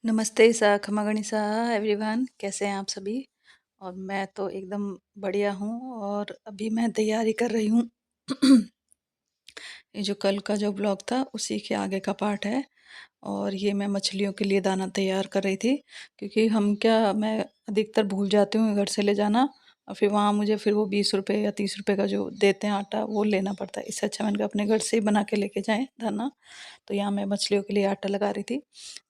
नमस्ते सा खमा गणिसा एवरीवन, कैसे हैं आप सभी। और मैं तो एकदम बढ़िया हूँ और अभी मैं तैयारी कर रही हूँ। ये जो कल का जो ब्लॉग था उसी के आगे का पार्ट है। और ये मैं मछलियों के लिए दाना तैयार कर रही थी, क्योंकि मैं अधिकतर भूल जाती हूँ घर से ले जाना। और फिर वहाँ मुझे फिर वो 20 रुपये या 30 रुपये का जो देते हैं आटा वो लेना पड़ता है। इससे अच्छा मैंने कहा अपने घर से ही बना के लेके जाएं दाना। तो यहाँ मैं मछलियों के लिए आटा लगा रही थी।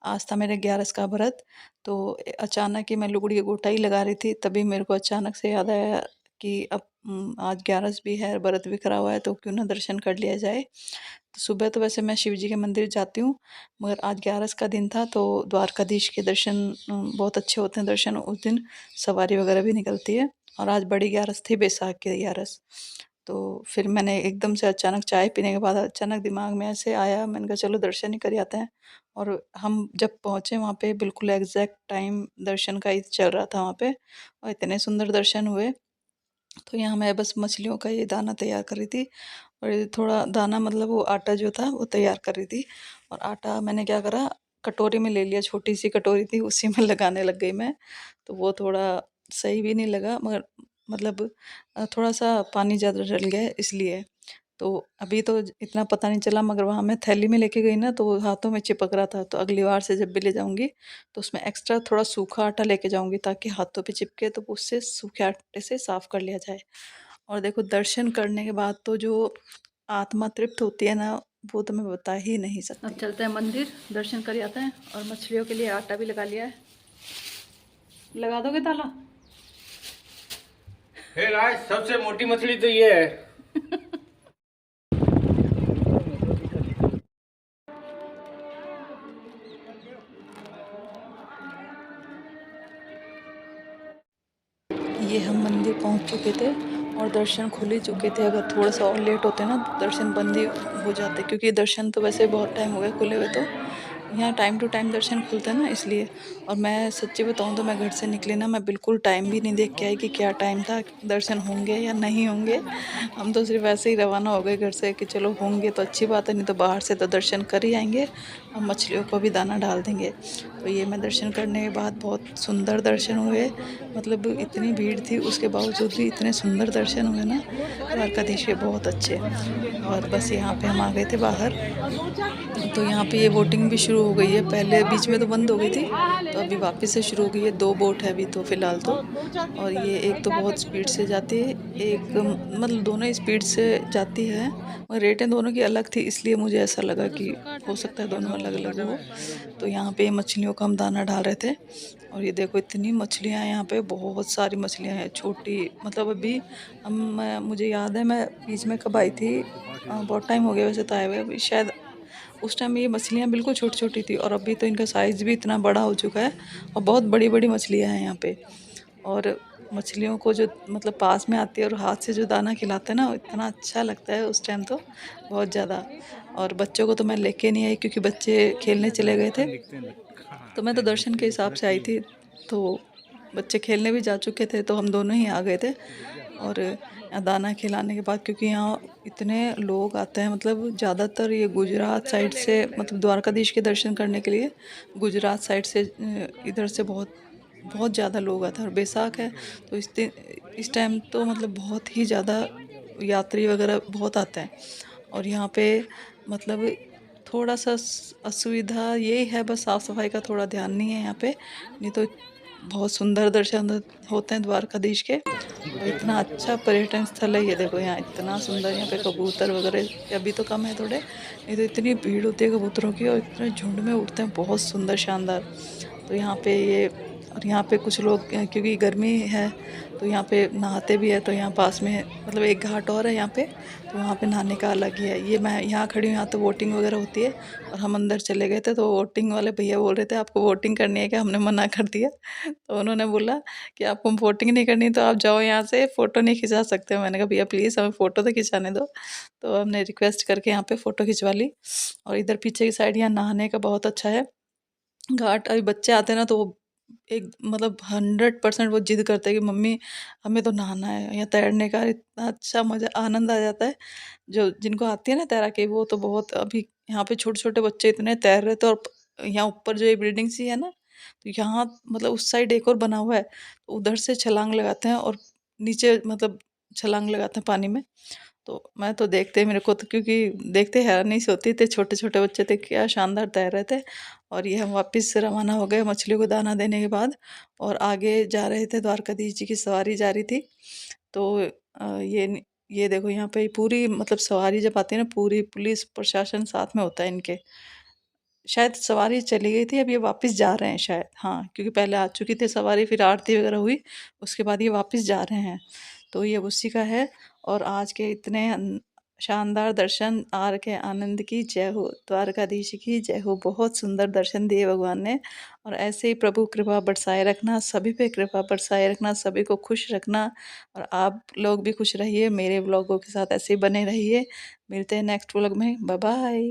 आज था मेरे 11 का व्रत। तो अचानक ही मैं लुगड़ी गोटा ही लगा रही थी, तभी मेरे को अचानक से याद आया कि अब आज 11 भी है, व्रत भी करा हुआ है, तो क्यों ना दर्शन कर लिया जाए। तो सुबह तो वैसे मैं शिव जी के मंदिर जाती हूँ, मगर आज 11 का दिन था तो द्वारकाधीश के दर्शन बहुत अच्छे होते हैं। दर्शन उस दिन सवारी वगैरह भी निकलती है। और आज बड़ी 11 थी, बैसाख की 11। तो फिर मैंने एकदम से अचानक चाय पीने के बाद अचानक दिमाग में ऐसे आया, मैंने कहा चलो दर्शन ही कर आते हैं। और हम जब पहुँचे वहाँ पे बिल्कुल एग्जैक्ट टाइम दर्शन का ही चल रहा था वहाँ पे, और इतने सुंदर दर्शन हुए। तो यहाँ मैं बस मछलियों का ये दाना तैयार कर रही थी। और ये थोड़ा दाना मतलब वो आटा जो था वो तैयार कर रही थी। और आटा मैंने क्या करा, कटोरी में ले लिया, छोटी सी कटोरी थी उसी में लगाने लग गई मैं। तो वो थोड़ा सही भी नहीं लगा, मगर मतलब थोड़ा सा पानी ज़्यादा डल गया इसलिए। तो अभी तो इतना पता नहीं चला, मगर वहाँ मैं थैली में लेके गई ना तो वो हाथों में चिपक रहा था। तो अगली बार से जब भी ले जाऊंगी तो उसमें एक्स्ट्रा थोड़ा सूखा आटा लेके जाऊंगी, ताकि हाथों पे चिपके तो उससे सूखे आटे से साफ कर लिया जाए। और देखो दर्शन करने के बाद तो जो आत्मा तृप्त होती है ना, वो तो मैं बता ही नहीं सकती। अब चलते हैं मंदिर, दर्शन कर आते हैं। और मछलियों के लिए आटा भी लगा लिया है। लगा दोगे ताला? फिर आज सबसे मोटी मछली तो ये है। ये हम मंदिर पहुंच चुके थे और दर्शन खुल ही चुके थे। अगर थोड़ा सा और लेट होते ना तो दर्शन बंद ही हो जाते, क्योंकि दर्शन तो वैसे बहुत टाइम हो गया खुले हुए। तो यहाँ टाइम टू टाइम दर्शन खुलते हैं ना, इसलिए। और मैं सच्ची बताऊँ तो मैं घर से निकली ना, मैं बिल्कुल टाइम भी नहीं देख के आई कि क्या टाइम था, दर्शन होंगे या नहीं होंगे। हम तो सिर्फ ऐसे ही रवाना हो गए घर से कि चलो होंगे तो अच्छी बात है, नहीं तो बाहर से तो दर्शन कर ही आएंगे और मछलियों को भी दाना डाल देंगे। तो ये मैं दर्शन करने के बाद बहुत सुंदर दर्शन हुए। मतलब इतनी भीड़ थी उसके बावजूद भी इतने सुंदर दर्शन हुए ना द्वारकाधीश के, बहुत अच्छे। और बस यहाँ पे हम आ गए थे बाहर। तो यहाँ पे ये बोटिंग भी शुरू हो गई है, पहले बीच में तो बंद हो गई थी, तो अभी वापस से शुरू हो गई है। 2 बोट है अभी तो फ़िलहाल तो। और ये एक तो बहुत स्पीड से जाती है, एक मतलब दोनों ही स्पीड से जाती है, मगर रेटें दोनों की अलग थी, इसलिए मुझे ऐसा लगा कि हो सकता है दोनों अलग-अलग हो। तो यहाँ पे मछलियों का हम दाना डाल रहे थे। और ये देखो इतनी मछलियाँ हैं यहाँ पे, बहुत सारी मछलियाँ हैं छोटी। मतलब अभी मुझे याद है मैं बीच में कब आई थी, बहुत टाइम हो गया वैसे तो आए हुए। अभी शायद उस टाइम ये मछलियाँ बिल्कुल छोटी-छोटी थी, और अभी तो इनका साइज़ भी इतना बड़ा हो चुका है और बहुत बड़ी-बड़ी मछलियाँ हैं यहाँ पे। और मछलियों को जो मतलब पास में आती है और हाथ से जो दाना खिलाते हैं ना, इतना अच्छा लगता है उस टाइम तो, बहुत ज़्यादा। और बच्चों को तो मैं लेके नहीं आई क्योंकि बच्चे खेलने चले गए थे। तो मैं तो दर्शन के हिसाब से आई थी, तो बच्चे खेलने भी जा चुके थे तो हम दोनों ही आ गए थे। और यहाँ दाना खिलाने के बाद, क्योंकि यहाँ इतने लोग आते हैं, मतलब ज़्यादातर ये गुजरात साइड से, मतलब द्वारकाधीश के दर्शन करने के लिए गुजरात साइड से इधर से बहुत बहुत ज़्यादा लोग आते हैं। और बैसाख है तो इस टाइम तो मतलब बहुत ही ज़्यादा यात्री वगैरह बहुत आते हैं। और यहाँ पे मतलब थोड़ा सा असुविधा यही है, बस साफ सफाई का थोड़ा ध्यान नहीं है यहाँ पे, नहीं तो बहुत सुंदर दर्शन होते हैं द्वारकाधीश के। और इतना अच्छा पर्यटन स्थल है ये, देखो यहाँ इतना सुंदर, यहाँ पे कबूतर वगैरह अभी तो कम है थोड़े, नहीं तो इतनी भीड़ होती है कबूतरों की और इतने झुंड में उड़ते हैं, बहुत सुंदर शानदार। तो यहाँ पे ये, और यहाँ पे कुछ लोग क्योंकि गर्मी है तो यहाँ पे नहाते भी है। तो यहाँ पास में मतलब एक घाट और है यहाँ पे, तो वहाँ पे नहाने का अलग ही है। ये मैं यहाँ खड़ी हूँ, यहाँ तो वोटिंग वगैरह होती है। और हम अंदर चले गए थे तो वोटिंग वाले भैया बोल रहे थे आपको वोटिंग करनी है क्या, हमने मना कर दिया। तो उन्होंने बोला कि आपको वोटिंग नहीं करनी तो आप जाओ यहाँ से, फ़ोटो नहीं खिंचा सकते। मैंने कहा भैया प्लीज़ हमें फ़ोटो तो खिंचाने दो। तो हमने रिक्वेस्ट करके यहाँ पे फ़ोटो खिंचवा ली। और इधर पीछे की साइड यहाँ नहाने का बहुत अच्छा है घाट। अभी बच्चे आते हैं ना तो वो एक मतलब 100% वो जिद करते हैं कि मम्मी हमें तो नहाना है, या तैरने का इतना अच्छा मज़ा आनंद आ जाता है। जो जिनको आती है ना तैराकी, वो तो बहुत, अभी यहाँ पे छोटे छोटे बच्चे इतने तैर रहे थे। और यहाँ ऊपर जो ये बिल्डिंग सी है ना, तो यहाँ मतलब उस साइड एक और बना हुआ है, तो उधर से छलांग लगाते हैं और नीचे मतलब छलांग लगाते हैं पानी में। तो मैं तो देखते मेरे को तो क्योंकि देखते हैरानी सी होती थी, छोटे-छोटे बच्चे थे, क्या शानदार तैर रहे थे। और ये हम वापस रवाना हो गए मछलियों को दाना देने के बाद और आगे जा रहे थे, द्वारकाधीश जी की सवारी जा रही थी। तो ये देखो यहाँ पे पूरी मतलब सवारी जब आती है ना, पूरी पुलिस प्रशासन साथ में होता है इनके। शायद सवारी चली गई थी, अब ये वापस जा रहे हैं शायद। हाँ, क्योंकि पहले आ चुकी थी सवारी, फिर आरती वगैरह हुई, उसके बाद ये वापस जा रहे हैं। तो ये उसी का है। और आज के इतने शानदार दर्शन, आर के आनंद की जय हो, द्वारकाधीश की जय हो। बहुत सुंदर दर्शन दिए भगवान ने। और ऐसे ही प्रभु कृपा बरसाए रखना, सभी पे कृपा बरसाए रखना, सभी को खुश रखना। और आप लोग भी खुश रहिए, मेरे व्लॉगों के साथ ऐसे ही बने रहिए। मिलते हैं नेक्स्ट व्लॉग में। Bye bye.